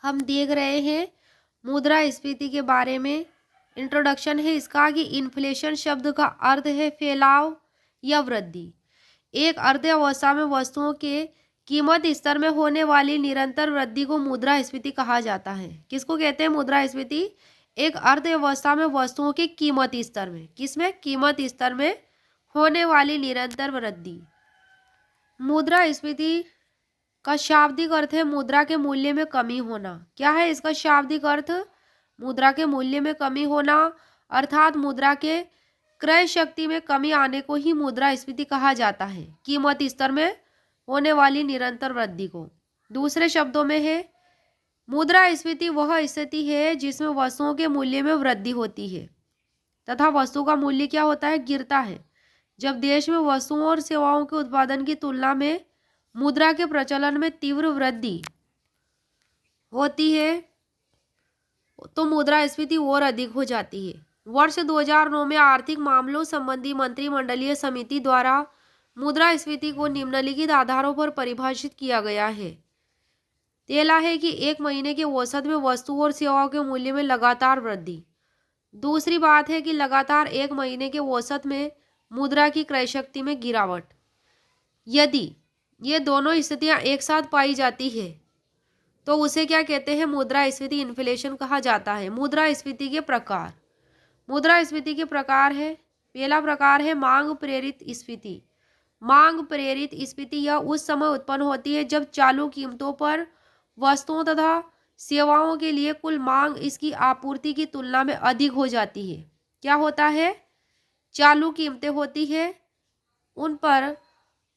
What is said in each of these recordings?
हम देख रहे हैं मुद्रास्फीति के बारे में। इंट्रोडक्शन है इसका कि इन्फ्लेशन शब्द का अर्थ है फैलाव या वृद्धि। एक अर्थव्यवस्था में वस्तुओं के कीमत स्तर में होने वाली निरंतर वृद्धि को मुद्रास्फीति कहा जाता है। किसको कहते हैं मुद्रास्फीति? एक अर्थव्यवस्था में वस्तुओं के कीमत स्तर में, किसमें? कीमत स्तर में होने वाली निरंतर वृद्धि। मुद्रास्फीति का शाब्दिक अर्थ है मुद्रा के मूल्य में कमी होना। क्या है इसका शाब्दिक अर्थ? मुद्रा के मूल्य में कमी होना, अर्थात मुद्रा के क्रय शक्ति में कमी आने को ही मुद्रास्फीति कहा जाता है, कीमत स्तर में होने वाली निरंतर वृद्धि को। दूसरे शब्दों में है मुद्रास्फीति वह स्थिति है जिसमें वस्तुओं के मूल्य में वृद्धि होती है तथा वस्तु का मूल्य क्या होता है? गिरता है। जब देश में वस्तुओं और सेवाओं के उत्पादन की तुलना में मुद्रा के प्रचलन में तीव्र वृद्धि होती है तो मुद्रास्फीति और अधिक हो जाती है। वर्ष 2009 में आर्थिक मामलों संबंधी मंत्रिमंडलीय समिति द्वारा मुद्रास्फीति को निम्नलिखित आधारों पर परिभाषित किया गया है। पहला है कि एक महीने के औसत में वस्तु और सेवाओं के मूल्य में लगातार वृद्धि। दूसरी बात है कि लगातार एक महीने के औसत में मुद्रा की क्रय शक्ति में गिरावट। यदि ये दोनों स्थितियां एक साथ पाई जाती है तो उसे क्या कहते हैं? मुद्रास्फीति, इन्फ्लेशन कहा जाता है। मुद्रास्फीति के प्रकार। मुद्रास्फीति के प्रकार है, पहला प्रकार है मांग प्रेरित स्फीति। मांग प्रेरित स्फीति यह उस समय उत्पन्न होती है जब चालू कीमतों पर वस्तुओं तथा सेवाओं के लिए कुल मांग इसकी आपूर्ति की तुलना में अधिक हो जाती है। क्या होता है? चालू कीमतें होती है, उन पर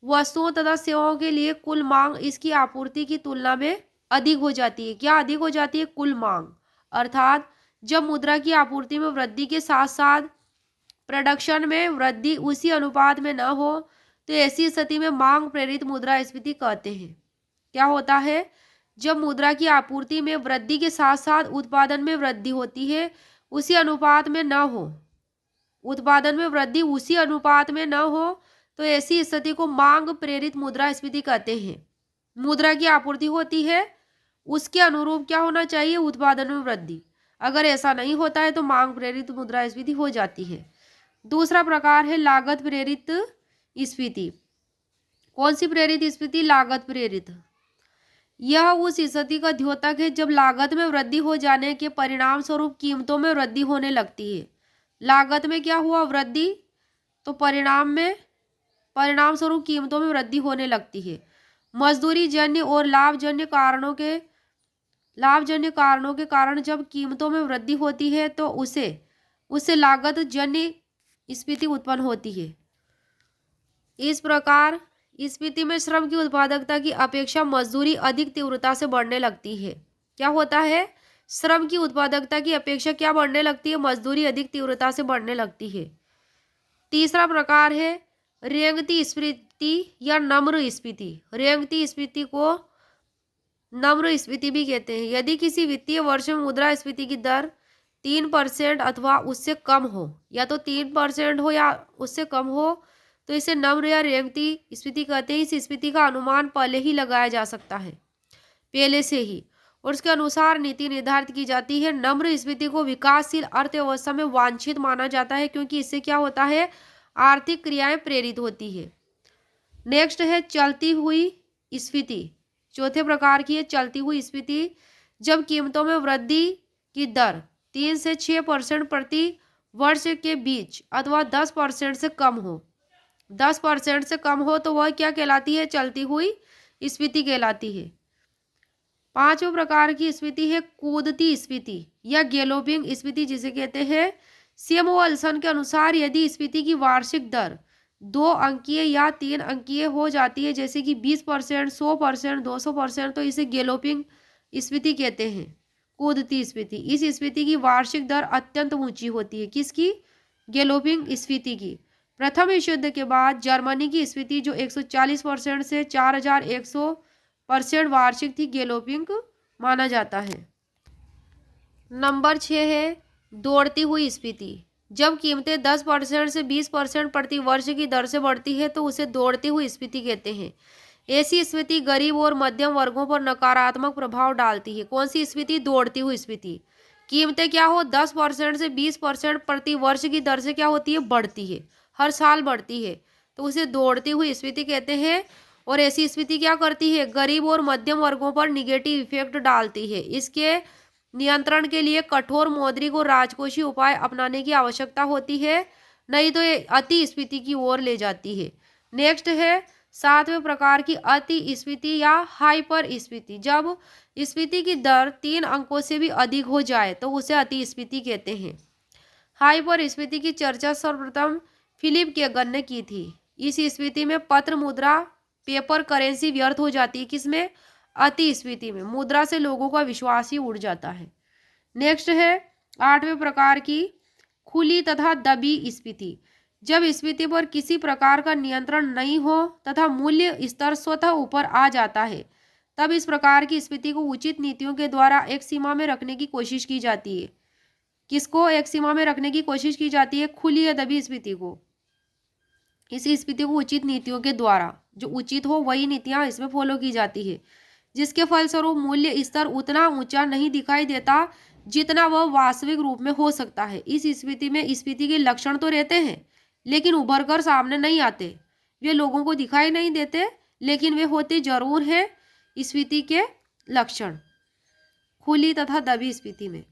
वस्तुओं तथा सेवाओं के लिए कुल मांग इसकी आपूर्ति की तुलना में अधिक हो जाती है। क्या अधिक हो जाती है? कुल मांग। अर्थात जब मुद्रा की आपूर्ति में वृद्धि के साथ साथ प्रोडक्शन में वृद्धि उसी अनुपात में न हो तो ऐसी स्थिति में मांग प्रेरित मुद्रास्फीति कहते हैं। क्या होता है? जब मुद्रा की आपूर्ति में वृद्धि के साथ साथ उत्पादन में वृद्धि होती है, उसी अनुपात में न हो, उत्पादन में वृद्धि उसी अनुपात में न हो तो ऐसी स्थिति को मांग प्रेरित मुद्रास्फीति कहते हैं। मुद्रा की आपूर्ति होती है, उसके अनुरूप क्या होना चाहिए? उत्पादन में वृद्धि। अगर ऐसा नहीं होता है तो मांग प्रेरित मुद्रास्फीति हो जाती है। दूसरा प्रकार है लागत प्रेरित स्फीति। कौन सी प्रेरित स्फीति? लागत प्रेरित। यह उस स्थिति का द्योतक है जब लागत में वृद्धि हो जाने के परिणाम स्वरूप कीमतों में वृद्धि होने लगती है। लागत में क्या हुआ? वृद्धि, तो परिणाम स्वरूप कीमतों में वृद्धि होने लगती है। मजदूरी जन्य और लाभजन्य कारणों के कारण जब कीमतों में वृद्धि होती है तो उससे लागत जन्य स्फीति उत्पन्न होती है। इस प्रकार स्फीति में श्रम की उत्पादकता की अपेक्षा मजदूरी अधिक तीव्रता से बढ़ने लगती है। क्या होता है? श्रम की उत्पादकता की अपेक्षा क्या बढ़ने लगती है? मजदूरी अधिक तीव्रता से बढ़ने लगती है। तीसरा प्रकार है रेंगती स्फीति या नम्र स्फीति। रेंगती स्फीति को नम्र स्फीति भी कहते हैं। यदि किसी वित्तीय वर्ष में मुद्रास्फीति की दर 3% अथवा उससे कम हो, या तो 3% हो या उससे कम हो, तो इसे नम्र या रेंगती स्फीति कहते हैं। इस स्फीति का अनुमान पहले ही लगाया जा सकता है, पहले से ही, और उसके अनुसार नीति निर्धारित की जाती है। नम्र स्फीति को विकासशील अर्थव्यवस्था में वांछित माना जाता है क्योंकि इससे क्या होता है? आर्थिक क्रियाएं प्रेरित होती है। नेक्स्ट है चलती हुई स्फीति। चौथे प्रकार की है चलती हुई स्फीति। जब कीमतों में वृद्धि की दर 3 से 6% प्रति वर्ष के बीच अथवा 10% से कम हो, 10% से कम हो तो वह क्या कहलाती है? चलती हुई स्फीति कहलाती है। पांचवें प्रकार की स्फीति है कूदती स्फीति या गैलोपिंग स्फीति जिसे कहते हैं। सैमुअल्सन के अनुसार यदि स्फीति की वार्षिक दर 2 अंकीय या 3 अंकीय हो जाती है, जैसे कि 20%, 100%, 200%, तो इसे गैलोपिंग स्फीति कहते हैं, कूदती स्फीति। इस स्फीति की वार्षिक दर अत्यंत ऊंची होती है। किसकी? गैलोपिंग स्फीति की। प्रथम विश्व युद्ध के बाद जर्मनी की स्फीति जो 140% से 4100% वार्षिक थी, गैलोपिंग माना जाता है। नंबर 6 है दौड़ती हुई स्फीति। जब कीमतें 10% से 20% प्रति वर्ष की दर से बढ़ती है तो उसे दौड़ती हुई स्फीति कहते हैं। ऐसी स्फीति गरीब और मध्यम वर्गों पर नकारात्मक प्रभाव डालती है। कौन सी स्फीति? दौड़ती हुई स्फीति। कीमतें क्या हो 10% से 20% प्रति वर्ष की दर से क्या होती है? बढ़ती है, हर साल बढ़ती है, तो उसे दौड़ती हुई स्फीति कहते हैं। और ऐसी स्फीति क्या करती है? गरीब और मध्यम वर्गों पर निगेटिव इफेक्ट डालती है। इसके नियंत्रण के लिए कठोर मौद्रिक और राजकोषीय उपाय अपनाने की आवश्यकता होती है, नहीं तो ये अति स्फीति की ओर ले जाती है। नेक्स्ट है 7वें प्रकार की अति स्फीति या हाइपर स्फीति। जब स्फीति की दर 3 अंकों से भी अधिक हो जाए तो उसे अति स्फीति कहते हैं। हाइपर स्फीति की चर्चा सर्वप्रथम फिलिप केगन ने की थी। इस स्फीति में पत्र मुद्रा पेपर करेंसी व्यर्थ हो जाती है। किसमें? अति स्फीति में। मुद्रा से लोगों का विश्वास ही उड़ जाता है। नेक्स्ट है 8वें प्रकार की खुली तथा दबी स्फीति। जब स्फीति पर किसी प्रकार का नियंत्रण नहीं हो तथा मूल्य स्तर स्वतः ऊपर आ जाता है, तब इस प्रकार की स्फीति को उचित नीतियों के द्वारा एक सीमा में रखने की कोशिश की जाती है। किसको एक सीमा में रखने की कोशिश की जाती है? खुली या दबी स्फीति को। इस स्फीति को उचित नीतियों के द्वारा, जो उचित हो वही नीतियां इसमें फॉलो की जाती है, जिसके फलस्वरूप मूल्य स्तर उतना ऊंचा नहीं दिखाई देता जितना वह वास्तविक रूप में हो सकता है। इस स्फीति में स्फीति के लक्षण तो रहते हैं लेकिन उभर कर सामने नहीं आते, वे लोगों को दिखाई नहीं देते, लेकिन वे होते जरूर हैं स्फीति के लक्षण खुली तथा दबी स्फीति में।